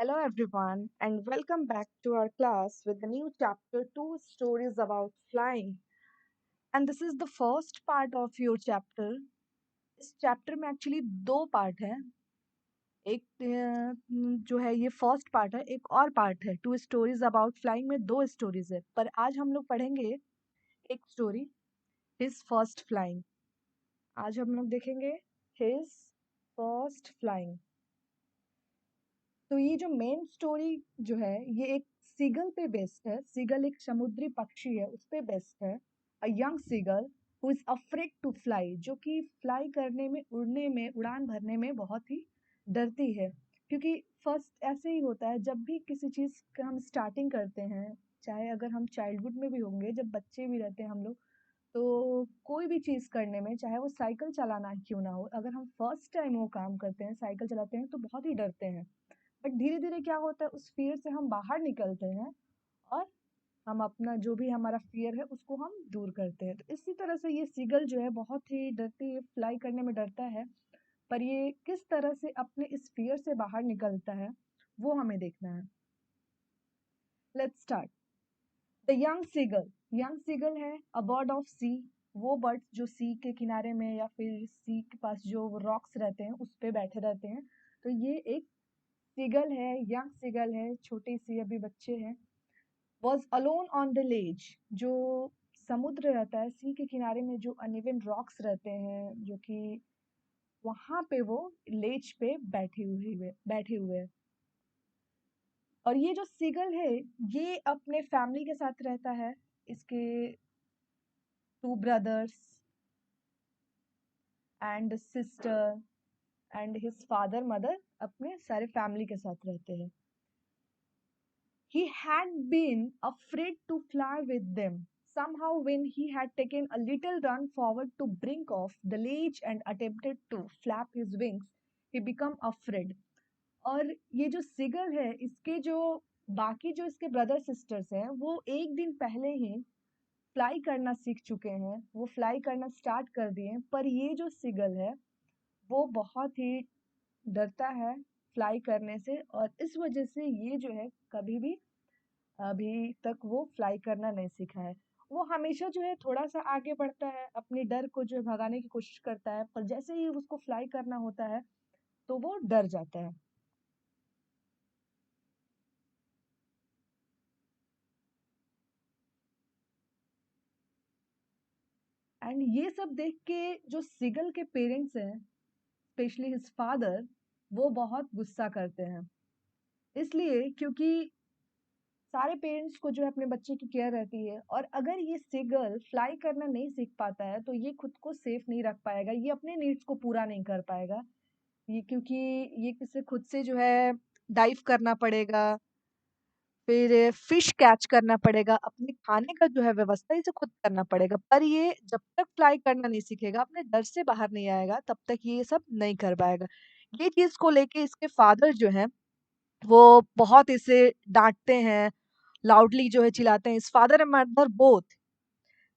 Hello, everyone, and welcome back to our class with the new chapter Two Stories About Flying. And this is the first part of your chapter. इस chapter में actually दो part हैं। एक जो है ये first part है, एक और पार्ट है। टू स्टोरीज अबाउट फ्लाइंग में दो स्टोरीज है, पर आज हम लोग पढ़ेंगे एक स्टोरी, हिज फर्स्ट फ्लाइंग। आज हम लोग देखेंगे हिज फर्स्ट फ्लाइंग। तो ये जो मेन स्टोरी जो है ये एक सीगल पे बेस्ड है। सीगल एक समुद्री पक्षी है, उस पे बेस्ड है। A young seagull who is afraid to fly, जो कि फ्लाई करने में, उड़ने में, उड़ान भरने में बहुत ही डरती है। क्योंकि फर्स्ट ऐसे ही होता है, जब भी किसी चीज़ का हम स्टार्टिंग करते हैं, चाहे अगर हम चाइल्डहुड में भी होंगे, जब बच्चे भी रहते हैं हम लोग, तो कोई भी चीज़ करने में, चाहे वो साइकिल चलाना क्यों ना हो, अगर हम फर्स्ट टाइम वो काम करते हैं, साइकिल चलाते हैं, तो बहुत ही डरते हैं। बट धीरे धीरे क्या होता है, उस फियर से हम बाहर निकलते हैं और हम अपना जो भी हमारा फियर है उसको हम दूर करते हैं। तो इसी तरह से ये सीगल जो है बहुत ही डरती है, फ्लाई करने में डरता है, पर ये किस तरह से अपने इस फियर से बाहर निकलता है वो हमें देखना है। Let's start. The young seagull है अ बर्ड ऑफ सी। वो बर्ड्स जो सी के किनारे में या फिर सी के पास जो रॉक्स रहते हैं उस पे बैठे रहते हैं। तो ये एक सीगल है, यंग सीगल है, छोटी सी अभी बच्चे हैं। Was alone on the ledge, जो समुद्र रहता है, सी के किनारे में जो अनइवन रॉक्स रहते हैं, जो कि वहां पे वो लेज पे बैठे हुए हैं। और ये जो सीगल है ये अपने फैमिली के साथ रहता है। इसके two brothers and sister and his father mother अपने सारे फैमिली के साथ रहते हैं। He had been afraid to fly with them. Somehow, when he had taken a little run forward to brink off the ledge and attempted to flap his wings, he became afraid. और ये जो सिगल है, इसके जो बाकी जो इसके brother sisters हैं, वो एक दिन पहले ही फ्लाई करना सीख चुके हैं, वो फ्लाई करना स्टार्ट कर दिए हैं। पर ये जो सिगल है वो बहुत ही डरता है फ्लाई करने से, और इस वजह से ये जो है कभी भी अभी तक वो फ्लाई करना नहीं सीखा है। वो हमेशा जो है थोड़ा सा आगे बढ़ता है, अपने डर को जो है भगाने की कोशिश करता है, पर जैसे ही उसको फ्लाई करना होता है तो वो डर जाता है। एंड ये सब देख के जो सिगल के पेरेंट्स हैं, स्पेशली हिज फादर, वो बहुत गुस्सा करते हैं। इसलिए क्योंकि सारे पेरेंट्स को जो है अपने बच्चे की केयर रहती है, और अगर ये सिगल फ्लाई करना नहीं सीख पाता है तो ये खुद को सेफ नहीं रख पाएगा, ये अपने नीड्स को पूरा नहीं कर पाएगा। ये क्योंकि ये किसे खुद से जो है डाइव करना पड़ेगा, फिर फिश कैच करना पड़ेगा, अपने खाने का जो है व्यवस्था इसे खुद करना पड़ेगा। पर ये जब तक फ्लाई करना नहीं सीखेगा, अपने डर से बाहर नहीं आएगा, तब तक ये सब नहीं कर पाएगा। ये चीज को लेके इसके फादर जो है वो बहुत इसे डांटते हैं, लाउडली जो है चिल्लाते हैं। इस फादर एंड मदर बोथ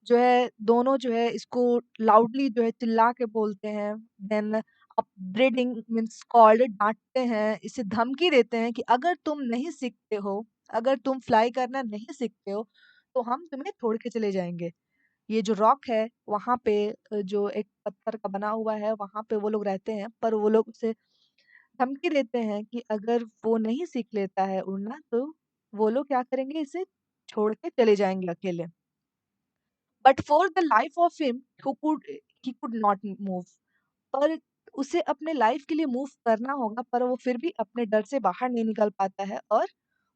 जो है, दोनों जो है इसको लाउडली जो है चिल्ला के बोलते हैं। देन अपब्रीडिंग मीन्स कॉल्ड, डांटते हैं, इसे धमकी देते हैं कि अगर तुम नहीं सीखते हो, अगर तुम फ्लाई करना नहीं सीखते हो, तो हम तुम्हें छोड़ के चले जाएंगे। ये जो रॉक है वहां पे, जो एक पत्थर का बना हुआ है, वहां पे वो लोग रहते हैं, पर वो लोग उसे धमकी देते हैं कि अगर वो नहीं सीख लेता है उड़ना, तो वो लोग क्या करेंगे, इसे छोड़ के चले जाएंगे अकेले। But for the life of him he could not move. पर उसे अपने लाइफ के लिए मूव करना होगा, पर वो फिर भी अपने डर से बाहर नहीं निकल पाता है और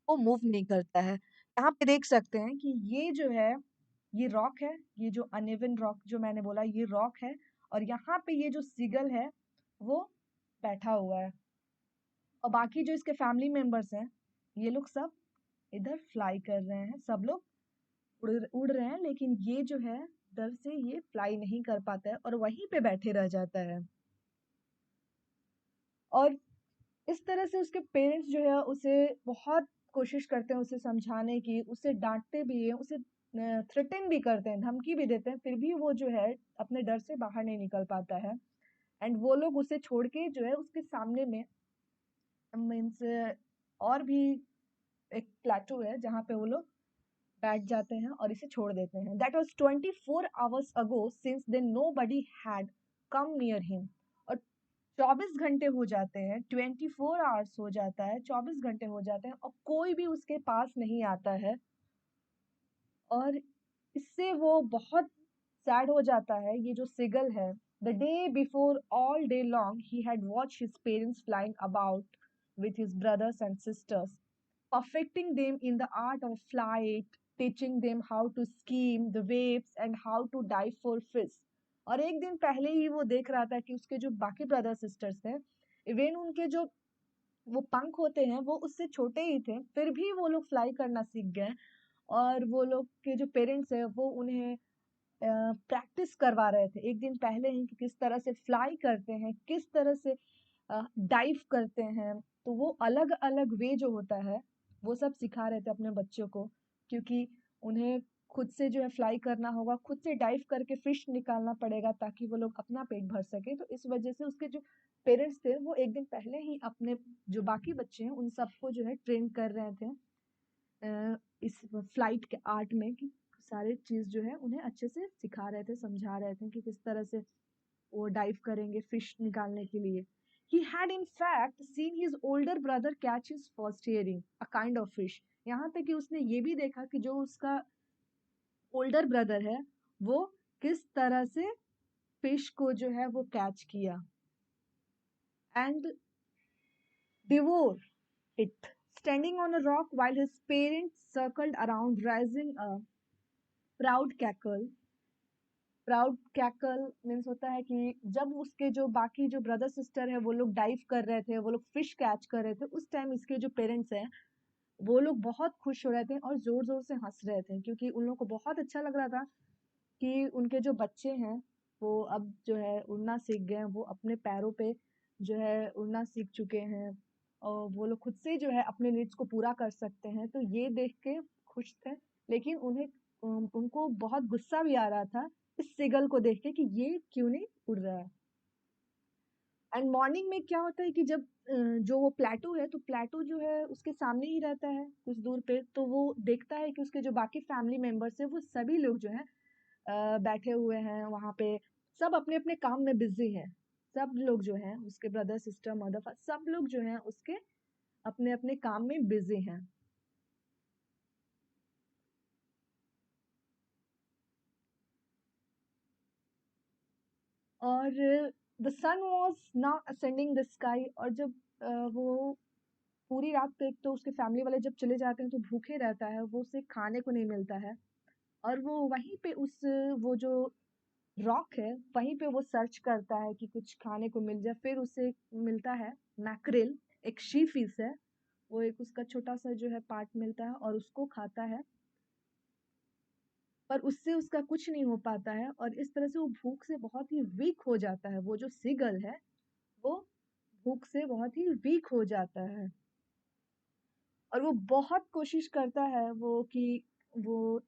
वो मूव नहीं करता है। यहाँ पे देख सकते हैं कि ये जो है, ये रॉक है, ये जो अनइवन रॉक जो मैंने बोला ये रॉक है, और यहाँ पे ये जो सिगल है वो बैठा हुआ है, और बाकी जो इसके फैमिली मेंबर्स हैं ये लोग सब इधर फ्लाई कर रहे हैं। सब लोग उड़ उड़ रहे हैं, लेकिन ये जो है डर से ये फ्लाई नहीं कर पाता है और वहीं पे बैठे रह जाता है। और इस तरह से उसके पेरेंट्स जो है उसे बहुत कोशिश करते हैं उसे समझाने की, उसे डांटते भी हैं, उसे थ्रेटन भी करते हैं, धमकी भी देते हैं, फिर भी वो जो है अपने डर से बाहर नहीं निकल पाता है। एंड वो लोग उसे छोड़ के जो है उसके सामने में मीन्स और भी एक प्लेटू है जहाँ पे वो लोग बैठ जाते हैं और इसे छोड़ देते हैं। That was 24 hours ago, since then nobody had come near him. और 24 घंटे हो जाते हैं, 24 आवर्स हो जाता है, 24 घंटे हो जाते हैं और कोई भी उसके पास नहीं आता है। और इससे वो बहुत सैड हो जाता है, ये जो सिगल है। The day before, all day long, he had watch his parents flying about with his brothers and sisters, perfecting them in the art of flight, teaching them how to skim the waves and how to dive for fish. और एक दिन पहले ही वो देख रहा था कि उसके जो बाकी ब्रदर सिस्टर्स हैं, इवन उनके जो वो पंख होते हैं वो उससे छोटे ही थे, फिर भी वो लोग फ्लाई करना सीख गए। और वो लोग के जो पेरेंट्स हैं वो उन्हें प्रैक्टिस करवा रहे थे एक दिन पहले ही कि किस तरह से फ्लाई करते हैं, किस तरह से डाइव करते हैं। तो वो अलग अलग वे जो होता है वो सब सिखा रहे थे अपने बच्चों को, क्योंकि उन्हें खुद से जो है फ्लाई करना होगा, खुद से डाइव करके फिश निकालना पड़ेगा ताकि वो लोग अपना पेट भर सके। तो इस वजह से उसके जो पेरेंट्स थे वो एक दिन पहले ही अपने जो बाकी बच्चे हैं उन सबको जो है ट्रेन कर रहे थे इस फ्लाइट के आर्ट में, कि सारे चीज जो है उन्हें अच्छे से सिखा रहे थे, समझा रहे थे कि किस तरह से वो डाइव करेंगे फिश निकालने के लिए। He had in fact seen his older brother catch his first herring, a kind of fish. यहाँ तक कि उसने ये भी देखा कि जो उसका ओल्डर ब्रदर है वो किस तरह से फिश को जो है वो कैच किया and devour it, standing on a rock while his parents circled around, raising a proud cackle. Proud cackle means होता है कि जब उसके जो बाकी जो ब्रदर सिस्टर है वो लोग डाइव कर रहे थे, वो लोग फिश कैच कर रहे थे, उस टाइम इसके जो पेरेंट्स हैं वो लोग बहुत खुश हो रहे थे और जोर जोर से हंस रहे थे, क्योंकि उन लोगों को बहुत अच्छा लग रहा था कि उनके जो बच्चे हैं वो अब जो है उड़ना सीख गए हैं, वो अपने पैरों पे जो है उड़ना सीख चुके हैं और वो लोग खुद से जो है अपने नीड्स को पूरा कर सकते हैं। तो ये देख के खुश थे, लेकिन उन्हें उनको बहुत गुस्सा भी आ रहा था इस सिगल को देख के कि ये क्यों नहीं उड़ रहा है। एंड मॉर्निंग में क्या होता है कि जब जो वो प्लेटू है, तो प्लेटू जो है उसके सामने ही रहता है कुछ दूर पे, तो वो देखता है कि उसके जो बाकी फैमिली मेंबर्स है वो सभी लोग जो है बैठे हुए हैं वहां पे, सब अपने अपने काम में बिजी हैं। सब लोग जो हैं उसके ब्रदर सिस्टर मदर सब लोग जो हैं उसके अपने अपने काम में बिजी हैं। और the sun was now ascending the sky. और जब वो पूरी रात तक तो उसके फैमिली वाले जब चले जाते हैं तो भूखे रहता है, वो उसे खाने को नहीं मिलता है। और वो वहीं पे उस वो जो रॉक है वहीं पे वो सर्च करता है कि कुछ खाने को मिल जाए, फिर उसे मिलता है मैक्रिल, एक शी फिश है, वो एक उसका छोटा सा जो है पार्ट मिलता है और उसको खाता है, पर उससे उसका कुछ नहीं हो पाता है और इस तरह से वो भूख से बहुत ही वीक हो जाता है। वो जो सीगल है वो भूख से बहुत ही वीक हो जाता है और वो बहुत कोशिश करता है वो कि वो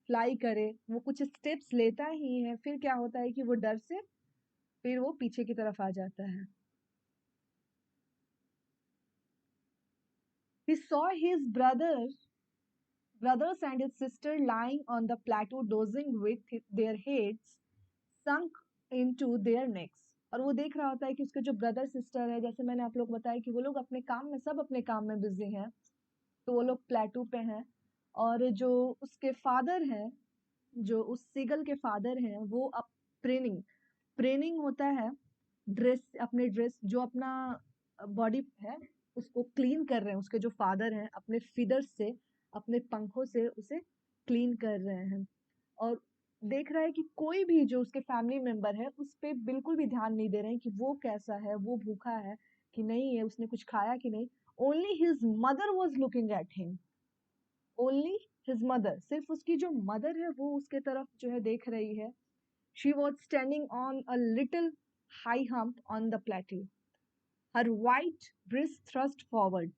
फ्लाई करे, वो कुछ स्टेप्स लेता ही है, फिर क्या होता है कि वो डर से फिर वो पीछे की तरफ आ जाता है। He saw his brothers and his sister lying on the plateau dozing with their heads sunk into their necks. और वो देख रहा होता है कि उसके जो ब्रदर सिस्टर है, जैसे मैंने आप लोग बताया कि वो लोग अपने काम में सब अपने काम में बिजी हैं, तो वो लोग प्लेटू पे हैं। और जो उसके फादर हैं, जो उस सीगल के फादर हैं, वो अब प्रेनिंग प्रेनिंग होता है, ड्रेस अपने ड्रेस जो अपना बॉडी है उसको क्लीन कर रहे हैं, उसके जो फादर हैं अपने फीदर्स से, अपने पंखों से उसे क्लीन कर रहे हैं। और देख रहा है कि कोई भी जो उसके फैमिली मेंबर है उस पे बिल्कुल भी ध्यान नहीं दे रहे हैं कि वो कैसा है, वो भूखा है कि नहीं है, उसने कुछ खाया कि नहीं। Only his mother was looking at him, only his mother, सिर्फ उसकी जो मदर है वो उसके तरफ जो है देख रही है। She was standing on a little high hump on the plateau, her white breast thrust forward.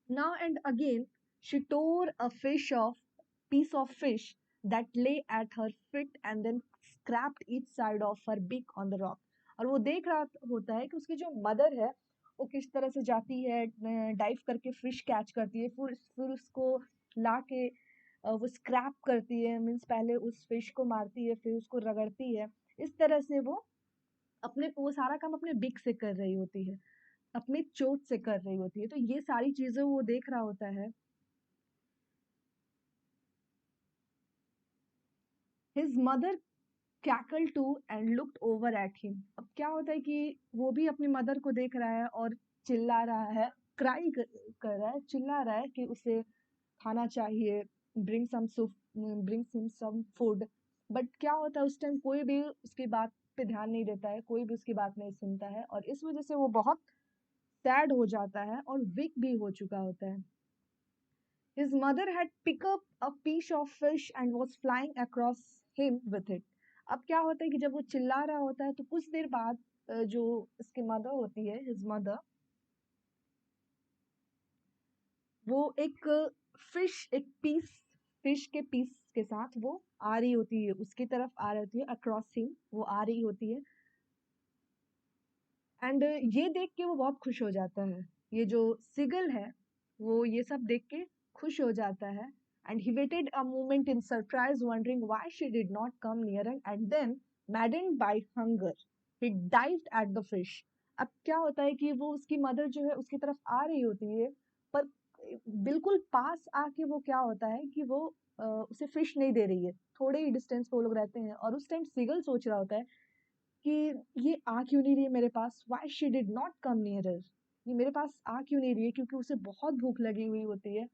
Now and again she tore a piece of fish that lay at her feet and then scraped each side of her beak on the rock. और वो देख रहा होता है कि उसकी जो mother है वो किस तरह से जाती है, डाइव करके फिश कैच करती है, फिर उसको ला के वो स्क्रैप करती है, मीन्स पहले उस फिश को मारती है फिर उसको रगड़ती है। इस तरह से वो सारा काम अपने बिक से कर रही होती है, अपने चोट से कर रही होती है। तो ये सारी चीजें वो देख रहा होता है। His mother cackle to and looked over at him. अब क्या होता है कि वो भी अपनी मदर को देख रहा है और चिल्ला रहा है, क्राई कर रहा है, चिल्ला रहा है कि उसे खाना चाहिए, bring some bring him some food. But क्या होता है उस टाइम कोई भी उसकी बात पे ध्यान नहीं देता है, कोई भी उसकी बात नहीं सुनता है, और इस वजह से वो बहुत सैड हो जाता है और वीक भी हो चुका होता है। His mother had picked up a piece of fish and was flying across him with it. अब क्या होता है कि जब वो चिल्ला रहा होता है तो कुछ देर बाद जो इसकी मदर होती है, हिज मदर, वो एक फिश के पीस के साथ वो आ रही होती है, उसकी तरफ आ रही होती है, अक्रॉस हिम वो आ रही होती है। एंड ये देख के वो बहुत खुश हो जाता है, ये जो सिगल है वो ये सब देख के खुश हो जाता है। And he waited a moment in surprise wondering why she did not come near, and then maddened by hunger he dived at the fish. अब क्या होता है कि वो उसकी मदर जो है उसकी तरफ आ रही होती है, पर बिल्कुल पास आके वो क्या होता है कि वो उसे फिश नहीं दे रही है, थोड़े ही डिस्टेंस पे वो लोग रहते हैं। और उस टाइम सिगल सोच रहा होता है कि ये आ क्यों नहीं रही है मेरे पास, why she did not come nearer, ये मेरे पास आ क्यों नहीं रही है, क्योंकि उसे बहुत भूख लगी हुई होती है।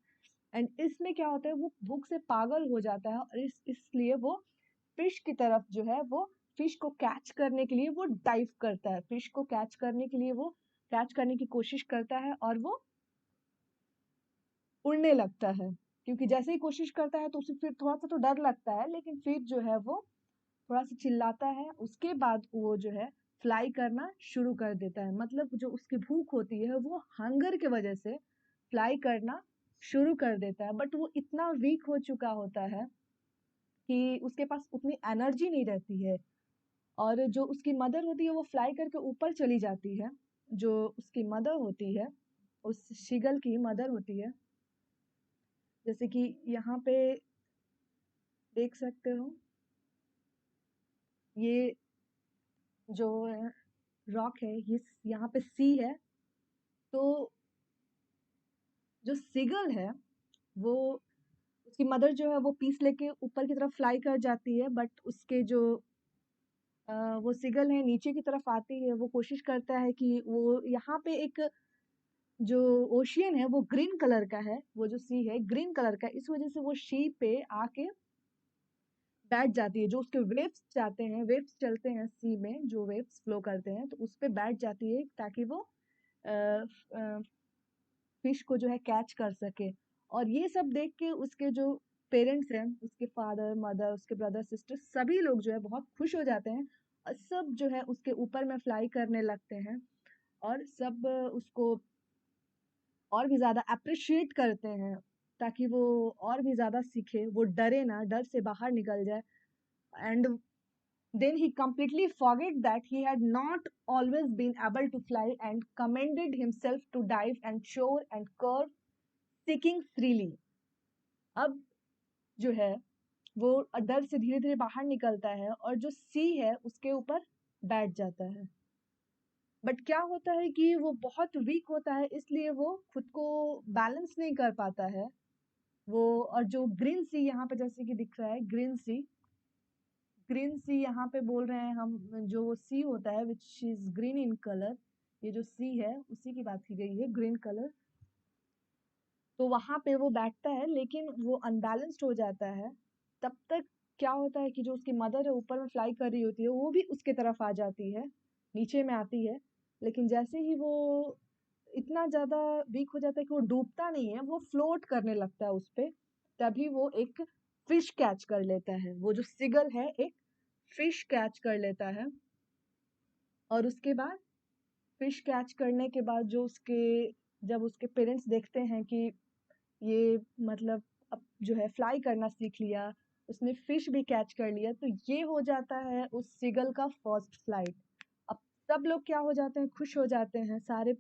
एंड इसमें क्या होता है वो भूख से पागल हो जाता है, और इसलिए वो फिश की तरफ जो है वो फिश को कैच करने के लिए वो डाइव करता है, फिश को कैच करने के लिए वो कैच करने की कोशिश करता है और वो उड़ने लगता है। क्योंकि जैसे ही कोशिश करता है तो उसे फिर थोड़ा सा तो डर लगता है, लेकिन फिर जो है वो थोड़ा सा चिल्लाता है, उसके बाद वो जो है फ्लाई करना शुरू कर देता है। मतलब जो उसकी भूख होती है वो हंगर के वजह से फ्लाई करना शुरू कर देता है, बट वो इतना वीक हो चुका होता है कि उसके पास उतनी एनर्जी नहीं रहती है। और जो उसकी मदर होती है वो फ्लाई करके ऊपर चली जाती है, जो उसकी मदर होती है, उस शिगल की मदर होती है, जैसे कि यहाँ पे देख सकते हो, ये जो रॉक है ये यहाँ पे सी है। तो जो सिगल है वो उसकी मदर जो है वो पीस लेके ऊपर की तरफ फ्लाई कर जाती है, बट उसके जो वो सिगल है नीचे की तरफ आती है, वो कोशिश करता है कि वो यहाँ पे एक जो ओशियन है वो ग्रीन कलर का है, वो जो सी है ग्रीन कलर का, इस वजह से वो शी पे आके बैठ जाती है। जो उसके वेव्स जाते हैं, वेव्स चलते हैं सी में, जो वेव्स फ्लो करते हैं तो उस पे बैठ जाती है ताकि वो फिश को जो है कैच कर सके। और ये सब देख के उसके जो पेरेंट्स हैं, उसके फादर मदर उसके ब्रदर सिस्टर सभी लोग जो है बहुत खुश हो जाते हैं, और सब जो है उसके ऊपर में फ्लाई करने लगते हैं, और सब उसको और भी ज्यादा अप्रिशिएट करते हैं ताकि वो और भी ज्यादा सीखे, वो डरे ना, डर से बाहर निकल जाए। And then he completely forget that he had not always been able to fly, and commended himself to dive and shore and curve, seeking freely। अब जो है वो डर से धीरे धीरे बाहर निकलता है और जो सी है उसके ऊपर बैठ जाता है। बट क्या होता है कि वो बहुत वीक होता है, इसलिए वो खुद को बैलेंस नहीं कर पाता है। वो और जो ग्रीन सी यहाँ पे जैसे कि दिख रहा है, ग्रीन सी यहाँ पे बोल रहे हैं हम, जो वो सी होता है which is green in colour, ये जो सी है उसी की बात की गई है, ग्रीन कलर। तो वहां पे वो बैठता है लेकिन वो अनबैलेंस्ड हो जाता है। तब तक क्या होता है कि जो उसकी मदर है ऊपर में फ्लाई कर रही होती है वो भी उसके तरफ आ जाती है, नीचे में आती है। लेकिन जैसे ही वो इतना ज्यादा वीक हो जाता है कि वो डूबता नहीं है, वो फ्लोट करने लगता है उस पे, तभी वो एक फिश कैच कर लेता है, वो जो सिगल है एक फिश कैच कर लेता है। और उसके बाद फिश कैच करने के बाद जब उसके पेरेंट्स देखते हैं कि ये मतलब अब जो है फ्लाई करना सीख लिया, उसने फिश भी कैच कर लिया, तो ये हो जाता है उस सिगल का फर्स्ट फ्लाइट। अब सब लोग क्या हो जाते हैं, खुश हो जाते हैं सारे,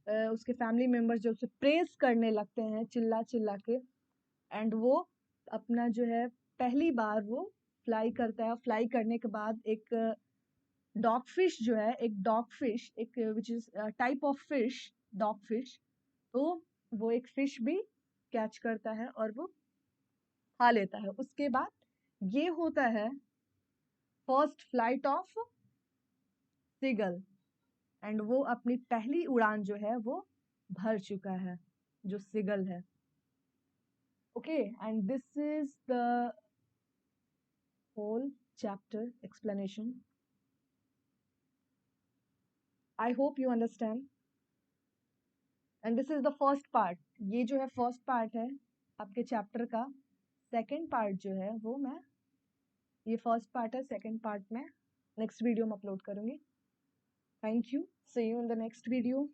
उसके फैमिली मेंबर्स जो उसे प्रेस करने लगते हैं चिल्ला चिल्ला के, एंड वो अपना जो है पहली बार वो फ्लाई करता है। फ्लाई करने के बाद एक डॉग फिश जो है, एक डॉग फिश, एक which is type of fish, dog fish, तो वो एक फिश भी कैच करता है और वो खा लेता है। उसके बाद ये होता है first flight of seagull, and वो अपनी पहली उड़ान जो है वो भर चुका है, जो सीगल है। Okay, and this is the whole chapter explanation. I hope you understand, and this is the first part. ये जो है फर्स्ट पार्ट है आपके चैप्टर का। सेकंड पार्ट जो है वो मैं, ये फर्स्ट पार्ट है, सेकंड पार्ट में नेक्स्ट वीडियो में अपलोड करूंगी। Thank you, see you in the next video.